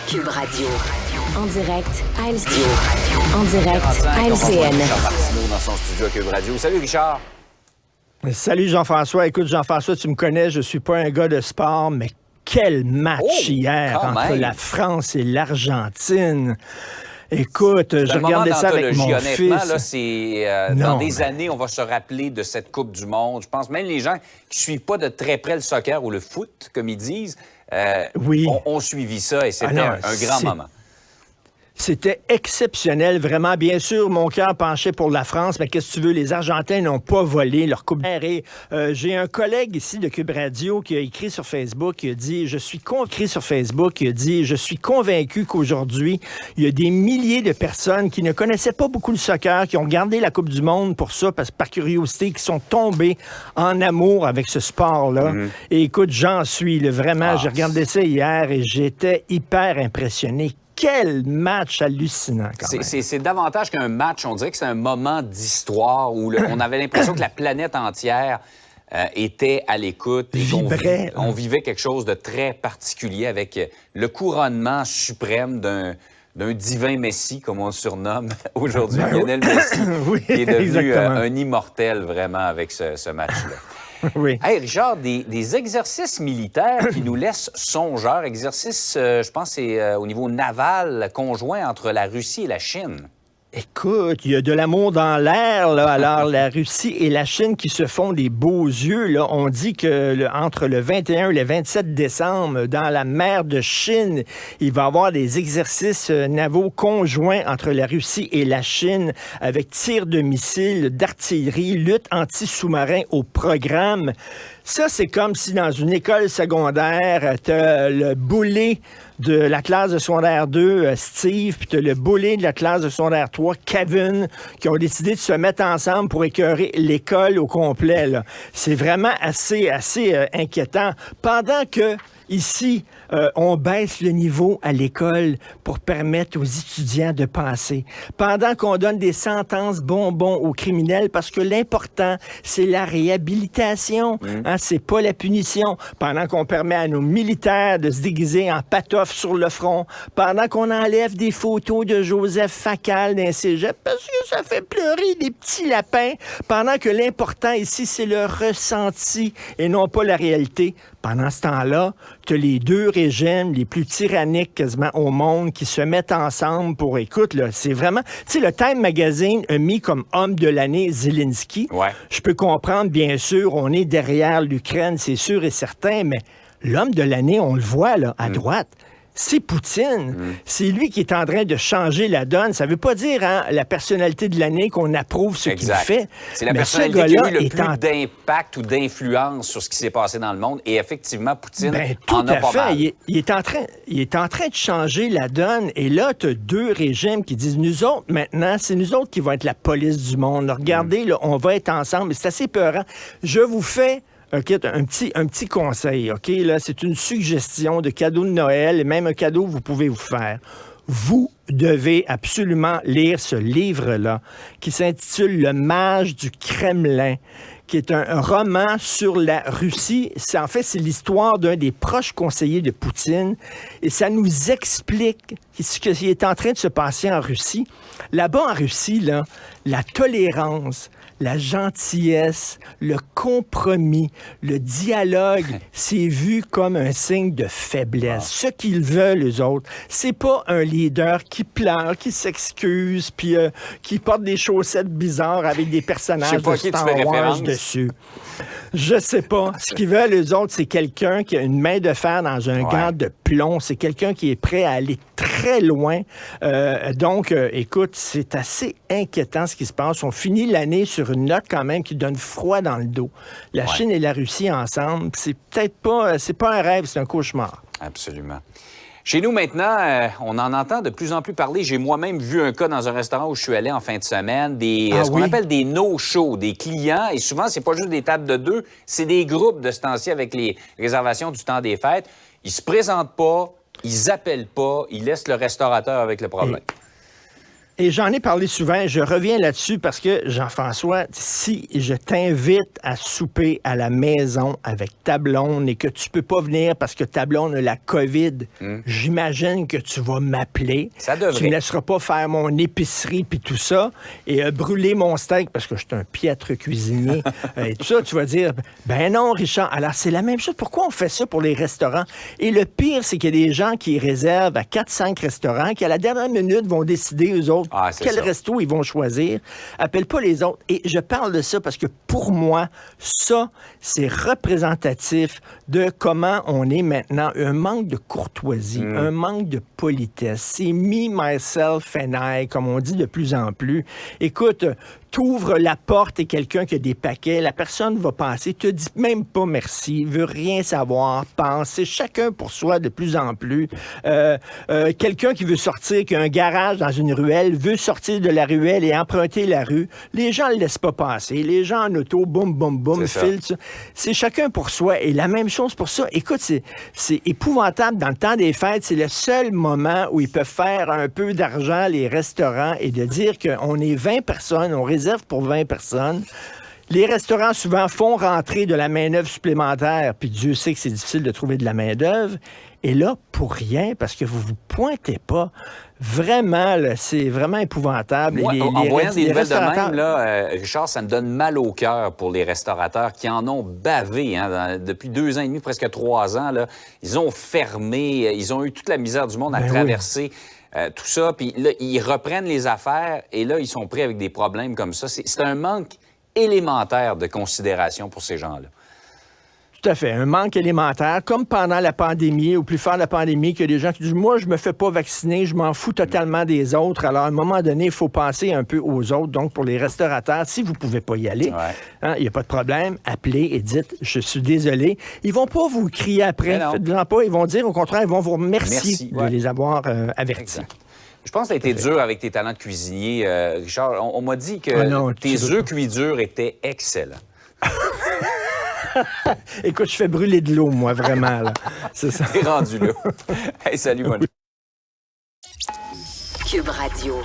Cube Radio. En direct à LCN. En direct à LCN. Richard Martineau dans son studio à Cube Radio. Salut Richard. Salut Jean-François. Écoute, Jean-François, tu me connais, je suis pas un gars de sport, mais quel match hier entre la France et l'Argentine. Écoute, je regardais ça avec mon fils. Là, c'est, dans des années, on va se rappeler de cette Coupe du Monde. Je pense même les gens qui ne suivent pas de très près le soccer ou le foot, comme ils disent, ont suivi ça et c'était un grand moment. C'était exceptionnel, vraiment. Bien sûr, mon cœur penchait pour la France, mais qu'est-ce que tu veux, les Argentins n'ont pas volé leur coupe. Et j'ai un collègue ici de Cube Radio qui a écrit sur Facebook, il a dit, je suis convaincu qu'aujourd'hui, il y a des milliers de personnes qui ne connaissaient pas beaucoup le soccer, qui ont regardé la Coupe du Monde pour ça, par curiosité, qui sont tombés en amour avec ce sport-là. Mm-hmm. Et écoute, j'en suis, vraiment, j'ai regardé ça hier et j'étais hyper impressionné. Quel match hallucinant, quand même. C'est davantage qu'un match. On dirait que c'est un moment d'histoire où on avait l'impression que la planète entière était à l'écoute. Et on vivait quelque chose de très particulier avec le couronnement suprême d'un divin Messi, comme on le surnomme aujourd'hui, Lionel Messi, qui est devenu un immortel, vraiment, avec ce match-là. Oui. Hey, Richard, des exercices militaires qui nous laissent songeurs. Exercices, je pense, c'est au niveau naval conjoint entre la Russie et la Chine. Écoute, il y a de l'amour dans l'air, là. Alors, la Russie et la Chine qui se font des beaux yeux, là. On dit que entre le 21 et le 27 décembre, dans la mer de Chine, il va y avoir des exercices navaux conjoints entre la Russie et la Chine avec tir de missiles, d'artillerie, lutte anti-sous-marin au programme. Ça, c'est comme si dans une école secondaire, t'as le boulet de la classe de secondaire 2, Steve, puis t'as le boulet de la classe de secondaire 3, Kevin, qui ont décidé de se mettre ensemble pour écœurer l'école au complet, là. C'est vraiment assez inquiétant. Pendant que ici, on baisse le niveau à l'école pour permettre aux étudiants de passer. Pendant qu'on donne des sentences bonbons aux criminels, parce que l'important, c'est la réhabilitation. Hein, c'est pas la punition. Pendant qu'on permet à nos militaires de se déguiser en patoff sur le front. Pendant qu'on enlève des photos de Joseph Facal d'un cégep, parce que ça fait pleurer des petits lapins. Pendant que l'important ici, c'est le ressenti et non pas la réalité. Pendant ce temps-là, tu as les deux régimes les plus tyranniques quasiment au monde qui se mettent ensemble pour... Écoute, là, c'est vraiment... Tu sais, le Time Magazine a mis comme homme de l'année Zelensky. Ouais. Je peux comprendre, bien sûr, on est derrière l'Ukraine, c'est sûr et certain, mais l'homme de l'année, on le voit, là, à droite. C'est Poutine. C'est lui qui est en train de changer la donne. Ça ne veut pas dire, hein, la personnalité de l'année qu'on approuve ce qu'il fait. C'est la personnalité qui a eu le plus d'impact ou d'influence sur ce qui s'est passé dans le monde. Et effectivement, Poutine en a pas mal. Il est en train de changer la donne. Et là, tu as deux régimes qui disent, nous autres, maintenant, c'est nous autres qui vont être la police du monde. Là, regardez, là, on va être ensemble. C'est assez peurant. Je vous fais... OK, un petit conseil, OK? Là, c'est une suggestion de cadeau de Noël et même un cadeau que vous pouvez vous faire. Vous devez absolument lire ce livre-là qui s'intitule « Le mage du Kremlin », qui est un roman sur la Russie. C'est l'histoire d'un des proches conseillers de Poutine et ça nous explique ce qui est en train de se passer en Russie. Là-bas, en Russie, là, la tolérance, la gentillesse, le compromis, le dialogue, c'est vu comme un signe de faiblesse. Ce qu'ils veulent, eux autres, c'est pas un leader qui pleure, qui s'excuse, puis qui porte des chaussettes bizarres avec des personnages de Star Wars dessus. Je sais pas. Ce qu'ils veulent, eux autres, c'est quelqu'un qui a une main de fer dans un gant de plomb. C'est quelqu'un qui est prêt à aller très loin. Donc, écoute, c'est assez inquiétant ce qui se passe. On finit l'année sur une note quand même qui donne froid dans le dos. La Chine et la Russie ensemble, c'est peut-être pas... C'est pas un rêve, c'est un cauchemar. Absolument. Chez nous, maintenant, on en entend de plus en plus parler. J'ai moi-même vu un cas dans un restaurant où je suis allé en fin de semaine, ce qu'on appelle des no-shows, des clients. Et souvent, c'est pas juste des tables de deux, c'est des groupes de ce temps-ci avec les réservations du temps des fêtes. Ils se présentent pas, ils appellent pas, ils laissent le restaurateur avec le problème. Et j'en ai parlé souvent, je reviens là-dessus parce que, Jean-François, si je t'invite à souper à la maison avec ta blonde et que tu peux pas venir parce que ta blonde a la COVID, j'imagine que tu vas m'appeler. Ça devrait. Tu me laisseras pas faire mon épicerie puis tout ça et brûler mon steak parce que je suis un piètre cuisinier et tout ça. Tu vas dire, ben non, Richard. Alors, c'est la même chose. Pourquoi on fait ça pour les restaurants? Et le pire, c'est qu'il y a des gens qui réservent à 4-5 restaurants qui, à la dernière minute, vont décider, eux autres, quel resto ils vont choisir. Appelle pas les autres. Et je parle de ça parce que pour moi, ça, c'est représentatif de comment on est maintenant. Un manque de courtoisie, un manque de politesse. C'est me, myself and I, comme on dit de plus en plus. Écoute, t'ouvres la porte et quelqu'un qui a des paquets, la personne va passer, te dit même pas merci, veut rien savoir, pense, c'est chacun pour soi de plus en plus. Quelqu'un qui veut sortir, qui a un garage dans une ruelle, veut sortir de la ruelle et emprunter la rue, les gens le laissent pas passer, les gens en auto, boum, boum, boum, filent. C'est chacun pour soi. Et la même chose pour ça. Écoute, c'est épouvantable. Dans le temps des fêtes, c'est le seul moment où ils peuvent faire un peu d'argent, les restaurants, et de dire qu'on est 20 personnes, on réserve pour 20 personnes. Les restaurants, souvent, font rentrer de la main-d'œuvre supplémentaire, puis Dieu sait que c'est difficile de trouver de la main-d'œuvre. Et là, pour rien, parce que vous vous pointez pas. Vraiment, là, c'est vraiment épouvantable. Moi, en voyant des nouvelles de même, là, Richard, ça me donne mal au cœur pour les restaurateurs qui en ont bavé depuis 2 ans et demi, presque 3 ans. Là, ils ont fermé, ils ont eu toute la misère du monde à traverser. Tout ça, puis là, ils reprennent les affaires et là, ils sont pris avec des problèmes comme ça. C'est un manque élémentaire de considération pour ces gens-là. Tout à fait. Un manque élémentaire, comme pendant la pandémie, ou plus fort de la pandémie, qu'il y a des gens qui disent « Moi, je me fais pas vacciner, je m'en fous totalement des autres. » Alors, à un moment donné, il faut penser un peu aux autres. Donc, pour les restaurateurs, si vous pouvez pas y aller, il n'y a pas de problème, appelez et dites « Je suis désolé. » Ils vont pas vous crier après. Faites-en pas. Ils vont dire, au contraire, ils vont vous remercier de les avoir avertis. Exact. Je pense que tu as été dur avec tes talents de cuisinier, Richard. On m'a dit que tes œufs cuits durs étaient excellents. Écoute, je fais brûler de l'eau, moi, vraiment. Là. C'est ça. T'es rendu là. Hey, salut, bonne. Cube Radio.